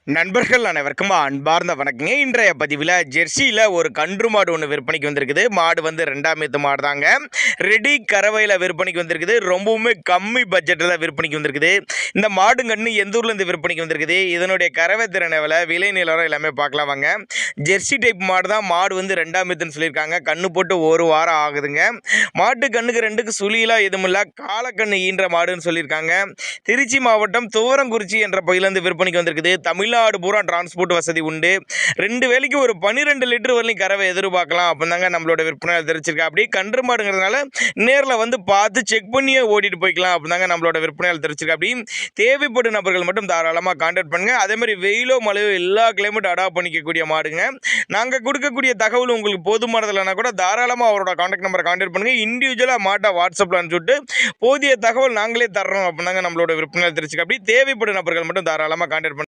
நண்பர்கள் அனைவருக்கும் அன்பார்ந்த வணக்கங்க. இன்றைய பதிவில் ஜெர்சியில் ஒரு கன்று மாடு ஒன்று விற்பனைக்கு வந்திருக்குது. மாடு வந்து 2ஆம் ஈத்து மாடு தாங்க. ரெடி கறவையில் விற்பனைக்கு வந்திருக்குது. ரொம்பவுமே கம்மி பட்ஜெட்டில் விற்பனைக்கு வந்திருக்குது. இந்த மாடு கன்று எந்த ஊர்லேருந்து விற்பனைக்கு வந்திருக்குது, இதனுடைய கறவை திறன் எவ்வளோ, விலை நிலவரம் எல்லாமே பார்க்கலாம் வாங்க. ஜெர்சி டைப் மாடு தான். மாடு வந்து 2ஆம் ஈத்துன்னு சொல்லியிருக்காங்க. கன்று போட்டு ஒரு வாரம் ஆகுதுங்க. மாட்டு கண்ணுக்கு ரெண்டுக்கு சுழியெல்லாம் எதுவும் இல்லை. காலக்கண்ணு ஈன்ற மாடுன்னு சொல்லியிருக்காங்க. திருச்சி மாவட்டம் துவரங்குறிச்சி என்ற பகுதியிலேருந்து விற்பனைக்கு வந்திருக்குது. தமிழ்நாடு பூரா டிரான்ஸ்போர்ட் வசதி உண்டு. 2 வேலைக்கு ஒரு 12 லிட்டர் வரலையும் கறவை எதிர்பார்க்கலாம் அப்படிதாங்க நம்மளோட விற்பனை தெரிவிச்சிருக்கா. அப்படி கன்று மாடுங்கிறதுனால நேரில் வந்து பார்த்து செக் பண்ணியே ஓட்டிட்டு போய்க்கலாம் அப்படிதாங்க நம்மளோட விற்பனையால் தெரிவிச்சிருக்கா. அப்படி தேவைப்படும் நபர்கள் மட்டும் தாராளமாக கான்டாக்ட் பண்ணுங்க. அதே மாதிரி வெயிலோ மழையோ எல்லா கிளைமேட் அடாப்ட் பண்ணிக்கக்கூடிய மாடுங்க. நாங்கள் கொடுக்கக்கூடிய தகவல் உங்களுக்கு போதுமானது இல்லைனா கூட தாராளமாக அவரோட கான்டாக்ட் நம்பரை கான்டாக்ட் பண்ணுங்க. இண்டிவிஜுவலாக மாட்டை வாட்ஸ்அப்பில் அனுப்பிச்சுட்டு போதிய தகவல் நாங்களே தர்றோம் அப்படிதாங்க நம்மளோட விற்பனையால் தெரிவிச்சிருக்கா. அப்படி தேவைப்படும் நபர்கள் மட்டும் தாராளமாக கான்டாக்ட் பண்ணுங்க.